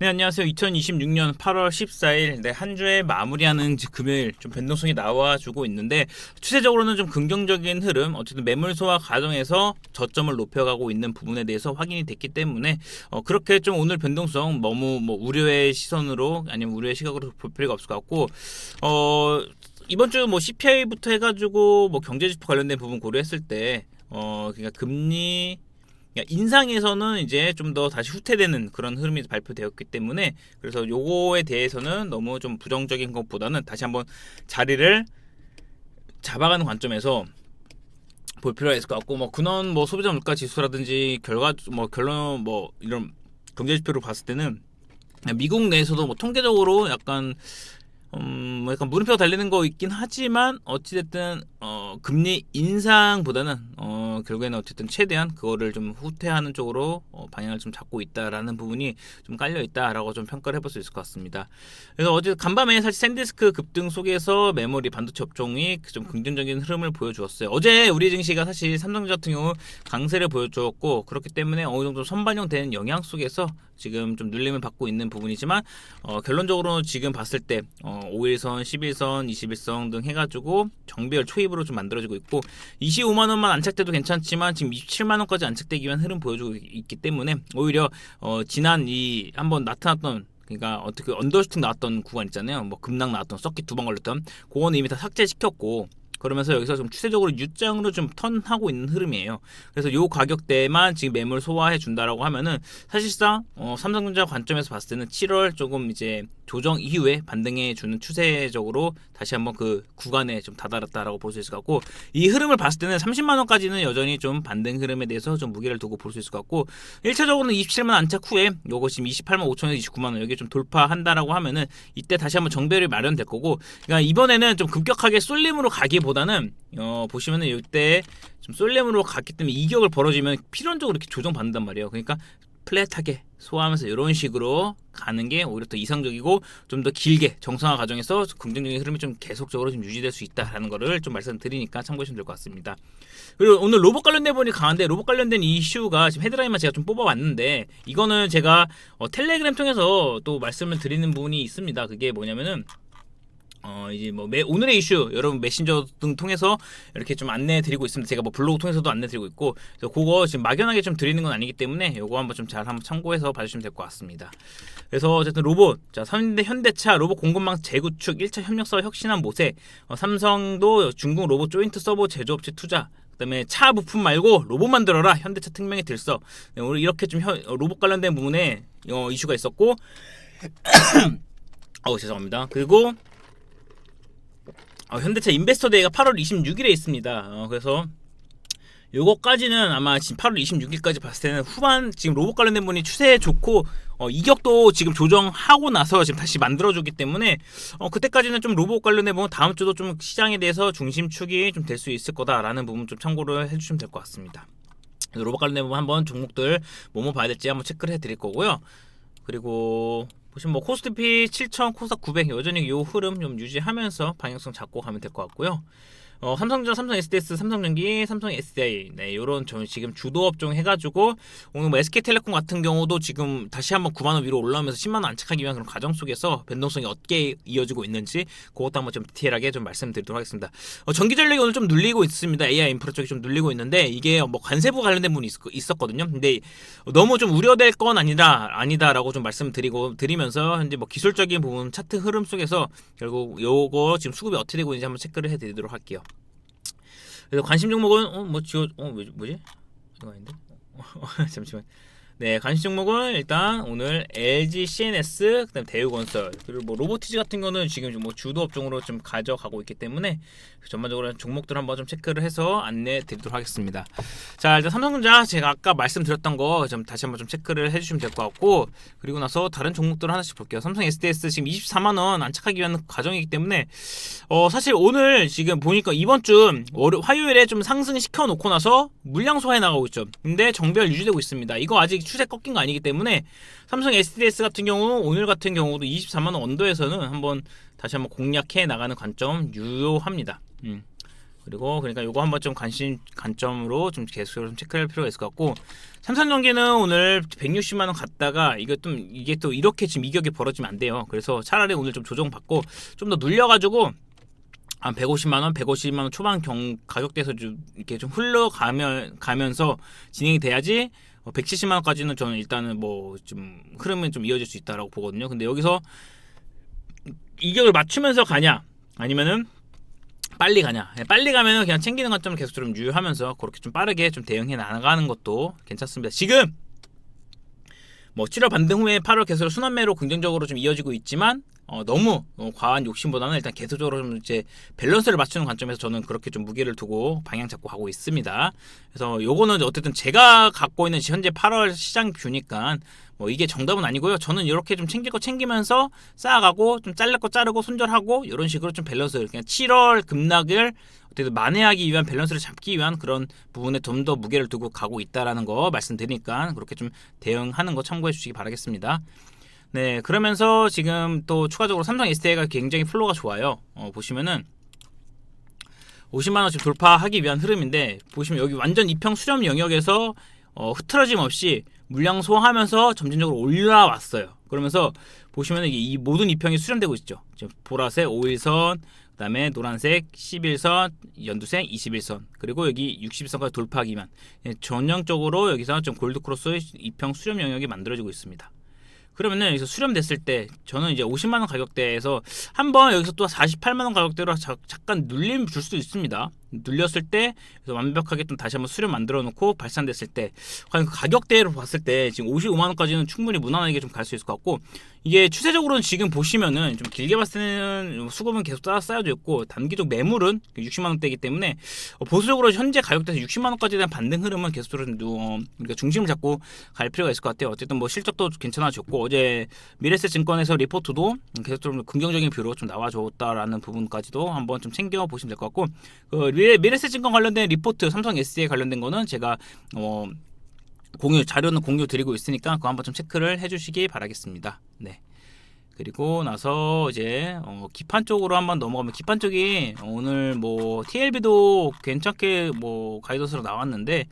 네, 안녕하세요. 2026년 8월 14일, 한 주에 마무리하는 금요일 좀 변동성이 나와주고 있는데, 추세적으로는 좀 긍정적인 흐름, 어쨌든 매물 소화 과정에서 저점을 높여가고 있는 부분에 대해서 확인이 됐기 때문에, 그렇게 좀 오늘 변동성 너무 뭐 우려의 시선으로, 아니면 우려의 시각으로 볼 필요가 없을 것 같고, 이번 주 뭐 CPI부터 해가지고 뭐 경제지표 관련된 부분 고려했을 때, 그러니까 금리, 인상에서는 이제 좀 더 다시 후퇴되는 그런 흐름이 발표되었기 때문에, 그래서 요거에 대해서는 너무 좀 부정적인 것보다는 다시 한번 자리를 잡아가는 관점에서 볼 필요가 있을 것 같고, 뭐 근원 뭐 소비자 물가 지수라든지 결과 뭐 결론 뭐 이런 경제 지표를 봤을 때는 미국 내에서도 뭐 통계적으로 약간 뭐 약간 물음표가 달리는 거 있긴 하지만, 어찌됐든 금리 인상보다는 결국에는 어쨌든 최대한 그거를 좀 후퇴하는 쪽으로 방향을 좀 잡고 있다라는 부분이 좀 깔려 있다라고 좀 평가를 해볼 수 있을 것 같습니다. 그래서 어제 간밤에 사실 샌디스크 급등 속에서 메모리 반도체 업종이 좀 긍정적인 흐름을 보여주었어요. 어제 우리 증시가 사실 삼성전자 같은 경우 강세를 보여주었고, 그렇기 때문에 어느 정도 선반영되는 영향 속에서 지금 좀 눌림을 받고 있는 부분이지만, 결론적으로 지금 봤을 때 5일선, 11선, 21선 등 해가지고 정배열 초입으로 좀 만들어지고 있고, 25만원만 안착돼도 괜찮지만 지금 27만원까지 안착되기 위한 흐름 보여주고 있기 때문에, 오히려 지난 이 한번 나타났던, 그러니까 어떻게 언더슈팅 나왔던 구간 있잖아요. 뭐 급락 나왔던, 서킷 두 번 걸렸던, 그거는 이미 다 삭제시켰고, 그러면서 여기서 좀 추세적으로 U장으로 좀 턴하고 있는 흐름이에요. 그래서 요 가격대만 지금 매물 소화해 준다라고 하면은, 사실상 삼성전자 관점에서 봤을 때는 7월 조금 이제 조정 이후에 반등해 주는 추세적으로 다시 한번 그 구간에 좀 다다랐다라고 볼 수 있을 것 같고, 이 흐름을 봤을 때는 30만 원까지는 여전히 좀 반등 흐름에 대해서 좀 무게를 두고 볼 수 있을 것 같고, 1차적으로는 27만 안착 후에 요거 지금 28만 5천에서 29만 원 여기 좀 돌파한다라고 하면은, 이때 다시 한번 정배열이 마련될 거고, 그러니까 이번에는 좀 급격하게 쏠림으로 가기보다는 보시면은 이때 좀 쏠림으로 갔기 때문에 이격을 벌어지면 필연적으로 이렇게 조정받는단 말이에요. 그러니까 플랫하게 소화하면서 이런 식으로 가는 게 오히려 더 이상적이고, 좀 더 길게 정상화 과정에서 긍정적인 흐름이 좀 계속적으로 좀 유지될 수 있다라는 거를 좀 말씀드리니까 참고하시면 될 것 같습니다. 그리고 오늘 로봇 관련된 부분이 강한데, 로봇 관련된 이슈가 지금 헤드라인만 제가 좀 뽑아왔는데, 이거는 제가 텔레그램 통해서 또 말씀을 드리는 부분이 있습니다. 그게 뭐냐면은, 이제 뭐 오늘의 이슈 여러분 메신저 등 통해서 이렇게 좀 안내 드리고 있습니다. 제가 뭐 블로그 통해서도 안내 드리고 있고, 그래서 그거 지금 막연하게 좀 드리는 건 아니기 때문에 요거 한번 좀 잘 한번 참고해서 봐주시면 될 것 같습니다. 그래서 어쨌든 로봇, 자, 현대차 로봇 공급망 재구축 1차 협력사와 혁신한 모세, 삼성도 중국 로봇 조인트 서버 제조업체 투자, 그다음에 차 부품 말고 로봇 만들어라, 현대차 특명의 들써. 네, 오늘 이렇게 좀 로봇 관련된 부분에 이슈가 있었고, 죄송합니다. 그리고 현대차 인베스터 데이가 8월 26일에 있습니다. 그래서 요거까지는 아마 지금 8월 26일까지 봤을 때는 후반 지금 로봇 관련된 분이 추세 좋고, 이격도 지금 조정하고 나서 지금 다시 만들어주기 때문에, 그때까지는 좀 로봇 관련된 부분 다음 주도 좀 시장에 대해서 중심축이 좀 될 수 있을 거다라는 부분 좀 참고를 해주시면 될 것 같습니다. 로봇 관련된 부분 한번 종목들 뭐뭐 봐야 될지 한번 체크를 해드릴 거고요. 그리고 보시면 뭐 코스피 7,000, 코스닥 900 여전히 이 흐름 좀 유지하면서 방향성 잡고 가면 될 것 같고요. 삼성전자, 삼성 SDS, 삼성전기, 삼성 SDI, 네, 요런 지금 주도 업종 해가지고, 오늘 뭐 SK텔레콤 같은 경우도 지금 다시 한번 9만원 위로 올라오면서 10만원 안착하기 위한 그런 과정 속에서 변동성이 어떻게 이어지고 있는지, 그것도 한번 좀 디테일하게 좀 말씀드리도록 하겠습니다. 전기전력이 오늘 좀 눌리고 있습니다. AI 인프라 쪽이 좀 눌리고 있는데, 이게 뭐 관세부 관련된 부분이 있었거든요. 근데 너무 좀 우려될 건 아니다라고 좀 드리면서, 현재 뭐 기술적인 부분 차트 흐름 속에서 결국 요거 지금 수급이 어떻게 되고 있는지 한번 체크를 해드리도록 할게요. 그래서 관심 종목은 뭐지? 이거 아닌데? 잠시만. 네, 관심 종목은 일단 오늘 LG CNS, 그다음 대우건설, 그리고 뭐 로보티즈 같은 거는 지금 뭐 주도 업종으로 좀 가져가고 있기 때문에 전반적으로 종목들 한번 좀 체크를 해서 안내 드리도록 하겠습니다. 자, 일단 삼성전자 제가 아까 말씀드렸던 거 좀 다시 한번 좀 체크를 해주시면 될 것 같고, 그리고 나서 다른 종목들 하나씩 볼게요. 삼성 SDS 지금 24만 원 안착하기 위한 과정이기 때문에, 사실 오늘 지금 보니까 이번 주 화요일에 좀 상승시켜 놓고 나서 물량 소화해 나가고 있죠. 근데 정배열 유지되고 있습니다. 이거 아직 추세 꺾인 거 아니기 때문에, 삼성 SDS 같은 경우 오늘 같은 경우도 24만원 언더에서는 다시 한번 공략해 나가는 관점 유효합니다. 그리고 그러니까 요거 한번 좀 관점으로 좀 계속적으로 좀 체크할 필요가 있을 것 같고, 삼성전기는 오늘 160만 원 갔다가 이게 또 이렇게 지금 이격이 벌어지면 안 돼요. 그래서 차라리 오늘 좀 조정받고 좀 더 눌려가지고 한 150만 원 초반 가격대에서 좀 이렇게 좀 흘러가면서 진행이 돼야지 170만 원까지는 저는 일단은 뭐 좀 흐름은 좀 이어질 수 있다라고 보거든요. 근데 여기서 이격을 맞추면서 가냐 아니면은 빨리 가냐, 빨리 가면은 그냥 챙기는 관점을 계속 좀 유효하면서 그렇게 좀 빠르게 좀 대응해 나가는 것도 괜찮습니다. 지금 뭐 7월 반등 후에 8월 계속 순환매로 긍정적으로 좀 이어지고 있지만 너무 과한 욕심보다는 일단 계속적으로 좀 이제 밸런스를 맞추는 관점에서 저는 그렇게 좀 무게를 두고 방향 잡고 가고 있습니다. 그래서 요거는 어쨌든 제가 갖고 있는 현재 8월 시장 뷰니까 뭐 이게 정답은 아니고요. 저는 이렇게 좀 챙길 거 챙기면서 쌓아가고 좀 잘릴 거 자르고 손절하고 이런 식으로 좀 밸런스, 그냥 7월 급락을 어떻게든 만회하기 위한 밸런스를 잡기 위한 그런 부분에 좀 더 무게를 두고 가고 있다라는 거 말씀드리니까 그렇게 좀 대응하는 거 참고해 주시기 바라겠습니다. 네, 그러면서 지금 또 추가적으로 삼성 SDI가 굉장히 플로우가 좋아요. 보시면은 50만 원씩 돌파하기 위한 흐름인데, 보시면 여기 완전 이평 수렴 영역에서 흐트러짐 없이 물량 소화하면서 점진적으로 올라왔어요. 그러면서 보시면 이 모든 이평이 수렴되고 있죠. 보라색 5일선, 그다음에 노란색 11선, 연두색 21선, 그리고 여기 60선까지 돌파하기 위한 전형적으로 여기서 좀 골드크로스 이평 수렴 영역이 만들어지고 있습니다. 그러면은 여기서 수렴됐을 때 저는 이제 50만 원 가격대에서 한번 여기서 또 48만 원 가격대로 잠깐 눌림 줄 수도 있습니다. 눌렸을 때 완벽하게 좀 다시 한번 수렴 만들어 놓고 발산됐을 때 과연 그 가격대로 봤을 때 지금 55만 원까지는 충분히 무난하게 좀 갈 수 있을 것 같고, 이게 추세적으로는 지금 보시면은 좀 길게 봤을 때는 수급은 계속 쌓여져 있고 단기적 매물은 60만 원대이기 때문에 보수적으로 현재 가격대에서 60만 원까지에 대한 반등 흐름은 계속적으로 그러니까 중심을 잡고 갈 필요가 있을 것 같아요. 어쨌든 뭐 실적도 괜찮아졌고 어제 미래세 증권에서 리포트도 계속적으로 긍정적인 뷰로 좀 나와줬다라는 부분까지도 한번 좀 챙겨 보시면 될 것 같고, 그 미래세 증권 관련된 리포트 삼성 SDI 관련된 거는 제가 자료는 공유 드리고 있으니까 그거 한번 좀 체크를 해주시기 바라겠습니다. 네. 그리고 나서 이제 기판 쪽으로 한번 넘어가면, 기판 쪽이 오늘 뭐 TLB도 괜찮게 뭐 가이던스로 나왔는데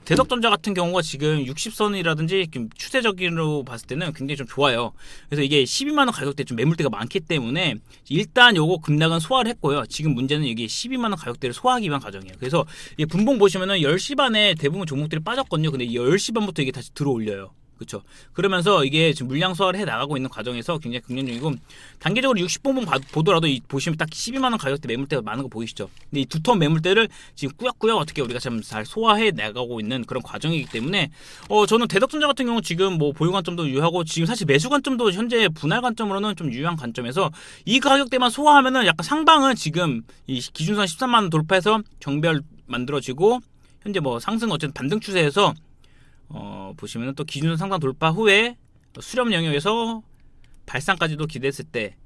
대덕전자 같은 경우가 지금 60선이라든지 추세적으로 봤을 때는 굉장히 좀 좋아요. 그래서 이게 12만 원 가격대 좀 매물대가 많기 때문에 일단 요거 급락은 소화를 했고요. 지금 문제는 이게 12만 원 가격대를 소화하기 위한 과정이에요. 그래서 이 분봉 보시면은 10시 반에 대부분 종목들이 빠졌거든요. 근데 10시 반부터 이게 다시 들어올려요. 그렇죠. 그러면서 이게 지금 물량 소화를 해 나가고 있는 과정에서 굉장히 긍정적이고, 단계적으로 60봉봉 보더라도 보시면 딱 12만 원 가격대 매물대가 많은 거 보이시죠? 근데 이 두 톤 매물대를 지금 꾸역꾸역 어떻게 우리가 참 잘 소화해 나가고 있는 그런 과정이기 때문에 저는 대덕전자 같은 경우 지금 뭐 보유 관점도 유효하고 지금 사실 매수 관점도 현재 분할 관점으로는 좀 유효한 관점에서 이 가격대만 소화하면은 약간 상방은 지금 이 기준선 13만 원 돌파해서 정배열 만들어지고 현재 뭐 상승 어쨌든 반등 추세에서 보시면은 또 기준선 상단 돌파 후에 수렴 영역에서 발상까지도 기대했을 때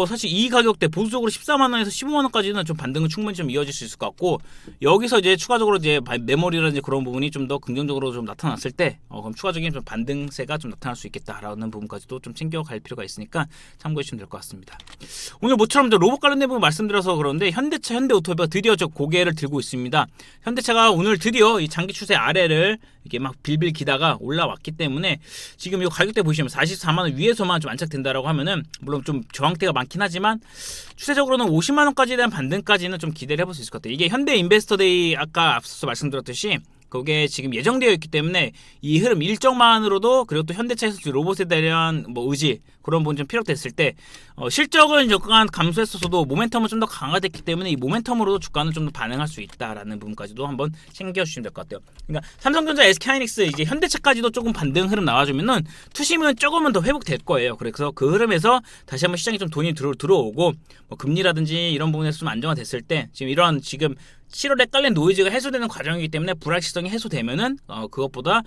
사실 이 가격대 보수적으로 14만 원에서 15만 원까지는 좀 반등은 충분히 좀 이어질 수 있을 것 같고, 여기서 이제 추가적으로 이제 메모리라든지 그런 부분이 좀 더 긍정적으로 좀 나타났을 때 그럼 추가적인 좀 반등세가 좀 나타날 수 있겠다라는 부분까지도 좀 챙겨갈 필요가 있으니까 참고해 주시면 될 것 같습니다. 오늘 모처럼 로봇 관련된 부분 말씀드려서 그런데 현대차, 현대오토바이가 드디어 저 고개를 들고 있습니다. 현대차가 오늘 드디어 이 장기 추세 아래를 이렇게 막 빌빌 기다가 올라왔기 때문에 지금 이 가격대 보시면 44만 원 위에서만 좀 안착된다라고 하면은 물론 좀 저항대가 많긴 하지만 추세적으로는 50만 원까지에 대한 반등까지는 좀 기대를 해볼 수 있을 것 같아요. 이게 현대 인베스터데이 아까 앞서서 말씀드렸듯이 그게 지금 예정되어 있기 때문에 이 흐름 일정만으로도, 그리고 또 현대차에서 로봇에 대한 뭐 의지 그런 부분 좀 피력됐을 때 실적은 약간 감소했어도 모멘텀은 좀 더 강화됐기 때문에 이 모멘텀으로도 주가는 좀 더 반응할 수 있다라는 부분까지도 한번 챙겨주시면 될 것 같아요. 그러니까 삼성전자, SK하이닉스, 이제 현대차까지도 조금 반등 흐름 나와주면은 투심은 조금은 더 회복될 거예요. 그래서 그 흐름에서 다시 한번 시장에 좀 돈이 들어오고 뭐 금리라든지 이런 부분에서 좀 안정화됐을 때 지금 이런 지금 7월에 깔린 노이즈가 해소되는 과정이기 때문에 불확실성이 해소되면은 그것보다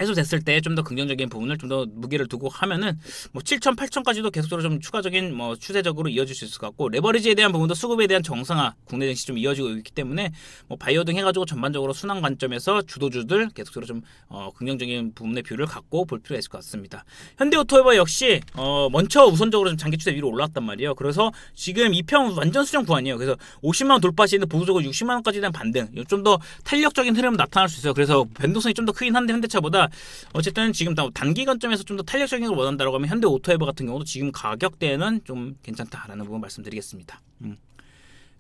해소됐을 때 좀 더 긍정적인 부분을 좀 더 무게를 두고 하면은 뭐 7천, 8천까지도 계속적으로 좀 추가적인 뭐 추세적으로 이어질 수 있을 것 같고, 레버리지에 대한 부분도 수급에 대한 정상화, 국내 증시 좀 이어지고 있기 때문에 뭐 바이오 등 해가지고 전반적으로 순환 관점에서 주도주들 계속적으로 좀 긍정적인 부분의 뷰를 갖고 볼 필요가 있을 것 같습니다. 현대오토에버 역시 먼저 우선적으로 좀 장기 추세 위로 올라왔단 말이에요. 그래서 지금 2평 완전 수정 구간이에요. 그래서 50만 원 돌파 시에는 보수적으로 60만 원까지 대한 반등, 좀 더 탄력적인 흐름 나타날 수 있어요. 그래서 변동성이 좀 더 크긴 한데 현대차보다 어쨌든 지금 단기 관점에서 좀 더 탄력적인 걸 원한다라고 하면 현대오토에버 같은 경우도 지금 가격대에는 좀 괜찮다라는 부분 말씀드리겠습니다.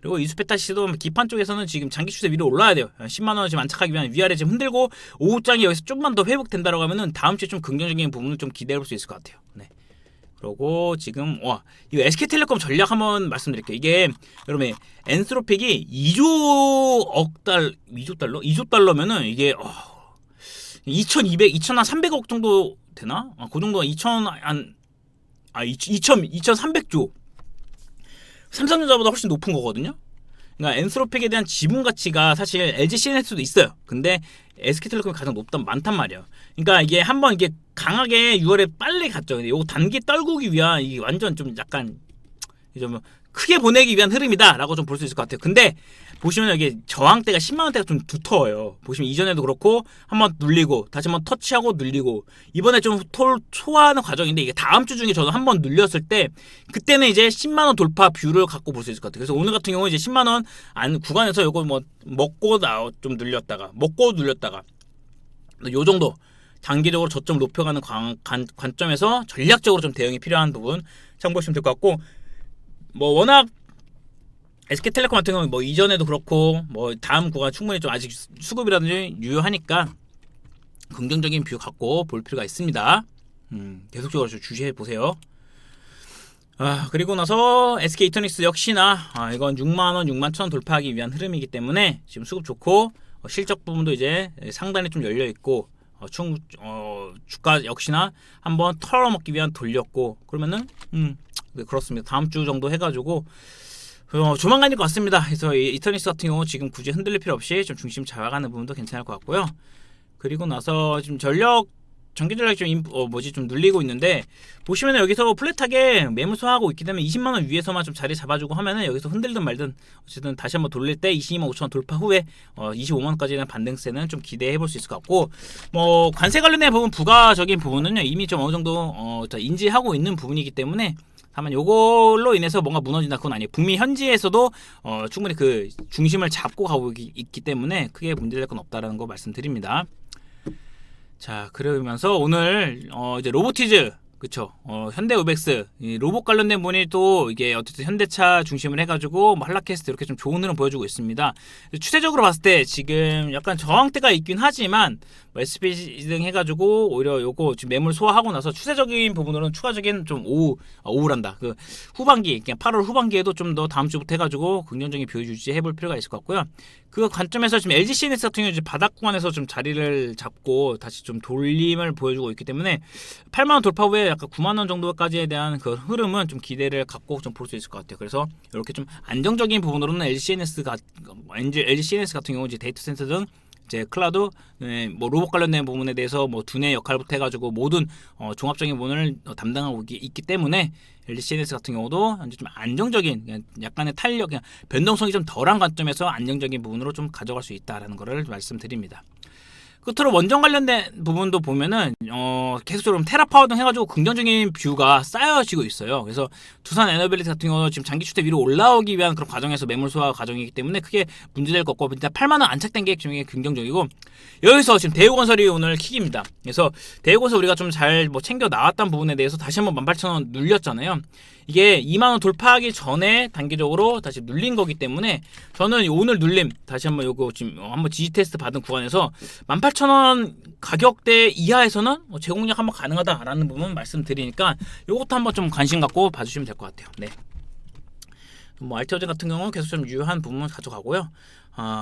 그리고 이수페타시도 기판 쪽에서는 지금 장기 추세 위로 올라야 돼요. 10만 원을 지금 안착하기 위한 위아래 지금 흔들고 오후장이 여기서 좀만 더 회복된다라고 하면은 다음 주에 좀 긍정적인 부분을 좀 기대해 볼 수 있을 것 같아요. 네. 그리고 지금 이거 SK텔레콤 전략 한번 말씀드릴게요. 이게 여러분 엔스로픽이 2조 달러면은 이게 2,200, 2,300억 정도 되나? 그 정도가 2,300조. 삼성전자보다 훨씬 높은 거거든요. 그러니까 엔스로픽에 대한 지분 가치가 사실 LG CNS도 있어요. 근데 SK텔레콤이 가장 많단 말이에요. 그러니까 이게 한번 이게 강하게 6월에 빨리 갔죠. 근데 요거 단기 떨구기 위한 이게 완전 좀 약간 좀 크게 보내기 위한 흐름이다라고 좀 볼 수 있을 것 같아요. 근데 보시면 여기 저항대가 10만 원대가 좀 두터워요. 보시면 이전에도 그렇고 한번 눌리고 다시 한번 터치하고 눌리고 이번에 좀 소화하는 과정인데, 이게 다음 주 중에 저도 한번 눌렸을 때 그때는 이제 10만 원 돌파 뷰를 갖고 볼 수 있을 것 같아요. 그래서 오늘 같은 경우 이제 10만 원 안 구간에서 요거 뭐 먹고 좀 눌렸다가 요 정도 단기적으로 저점 높여가는 관점에서 전략적으로 좀 대응이 필요한 부분 참고하시면 될 것 같고, 뭐 워낙 SK텔레콤 같은 경우는 뭐 이전에도 그렇고 뭐 다음 구간 충분히 좀 아직 수급이라든지 유효하니까 긍정적인 뷰 갖고 볼 필요가 있습니다. 계속적으로 좀 주시해 보세요. 그리고 나서 SK 이터닉스 역시나 이건 6만 원, 6만 1천 원 돌파하기 위한 흐름이기 때문에 지금 수급 좋고 실적 부분도 이제 상단에 좀 열려 있고 주가 역시나 한번 털어먹기 위한 돌렸고, 그러면은 네, 그렇습니다. 다음 주 정도 해가지고 조만간일 것 같습니다. 그래서 이터닉스 같은 경우 지금 굳이 흔들릴 필요 없이 좀 중심 잡아가는 부분도 괜찮을 것 같고요. 그리고 나서 지금 전기 전략이 좀 눌리고 있는데, 보시면 여기서 플랫하게 매물 소화하고 있기 때문에 20만 원 위에서만 좀 자리 잡아주고 하면은 여기서 흔들든 말든 어쨌든 다시 한번 돌릴 때 22만 5천 원 돌파 후에 25만 원까지 대한 반등세는 좀 기대해 볼 수 있을 것 같고, 뭐 관세 관련된 부분 부가적인 부분은요 이미 좀 어느 정도 인지하고 있는 부분이기 때문에 다만 요걸로 인해서 뭔가 무너진다 그건 아니에요. 북미 현지에서도 충분히 그 중심을 잡고 가고 있기 때문에 크게 문제될 건 없다라는 거 말씀드립니다. 자, 그러면서 오늘 이제 로보티즈, 그쵸? 현대우백스 로봇 관련된 분이 또 이게 어쨌든 현대차 중심을 해가지고 뭐 한라캐스트 이렇게 좀 좋은 흐름 보여주고 있습니다. 추세적으로 봤을 때 지금 약간 저항대가 있긴 하지만 뭐 SPC 등 해가지고 오히려 요거 지금 매물 소화하고 나서 추세적인 부분으로는 추가적인 좀 오후란다. 그 후반기, 그냥 8월 후반기에도 좀 더 다음 주부터 해가지고 긍정적인 뷰 유지해볼 필요가 있을 것 같고요. 그 관점에서 지금 LG CNS 같은 경우 이제 바닥 구간에서 좀 자리를 잡고 다시 좀 돌림을 보여주고 있기 때문에 8만 원 돌파 후에 약간 9만 원 정도까지에 대한 그 흐름은 좀 기대를 갖고 좀 볼 수 있을 것 같아요. 그래서 이렇게 좀 안정적인 부분으로는 LG CNS 같은 경우 이제 데이터 센터 등 이제 클라우드, 뭐 로봇 관련된 부분에 대해서 뭐 두뇌 역할부터 해가지고 모든 종합적인 부분을 담당하고 있기 때문에 LG CNS 같은 경우도 현재 좀 안정적인 약간의 탄력, 그냥 변동성이 좀 덜한 관점에서 안정적인 부분으로 좀 가져갈 수 있다라는 것을 말씀드립니다. 끝으로 원전 관련된 부분도 보면은 계속적으로 테라파워 등 해가지고 긍정적인 뷰가 쌓여지고 있어요. 그래서 두산 에너빌리티 같은 경우는 지금 장기 추세 위로 올라오기 위한 그런 과정에서 매물 소화 과정이기 때문에 크게 문제될 것 없고, 일단 8만 원 안착된 게 굉장히 긍정적이고, 여기서 지금 대우건설이 오늘 킥입니다. 그래서 대우건설 우리가 좀 잘 뭐 챙겨 나왔던 부분에 대해서 다시 한번 18,000원 눌렸잖아요. 이게 2만 원 돌파하기 전에 단기적으로 다시 눌린 거기 때문에 저는 오늘 눌림 다시 한번 요거 지금 한번 지지 테스트 받은 구간에서 18,000원 가격대 이하에서는 제공력 한번 가능하다라는 부분 말씀드리니까 요것도 한번 좀 관심 갖고 봐주시면 될 것 같아요. 네. 뭐 알테오젠 같은 경우는 계속 좀 유효한 부분을 가져가고요.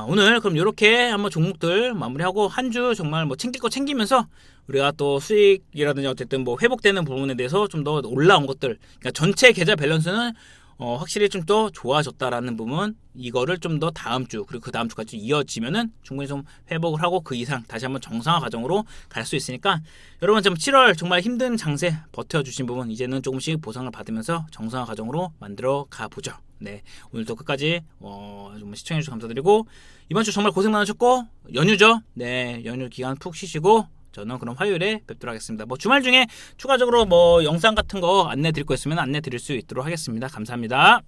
오늘 그럼 이렇게 한번 종목들 마무리하고 한 주 정말 뭐 챙길 거 챙기면서 우리가 또 수익이라든지 어쨌든 뭐 회복되는 부분에 대해서 좀 더 올라온 것들, 그러니까 전체 계좌 밸런스는 확실히 좀 더 좋아졌다라는 부분, 이거를 좀 더 다음 주 그리고 그 다음 주까지 이어지면은 충분히 좀 회복을 하고 그 이상 다시 한번 정상화 과정으로 갈 수 있으니까 여러분 좀 7월 정말 힘든 장세 버텨주신 부분 이제는 조금씩 보상을 받으면서 정상화 과정으로 만들어 가보죠. 네, 오늘도 끝까지 좀 시청해주셔서 감사드리고 이번 주 정말 고생 많으셨고 연휴죠. 네, 연휴 기간 푹 쉬시고 저는 그럼 화요일에 뵙도록 하겠습니다. 뭐 주말 중에 추가적으로 뭐 영상 같은 거 안내 드릴 거 있으면 안내 드릴 수 있도록 하겠습니다. 감사합니다.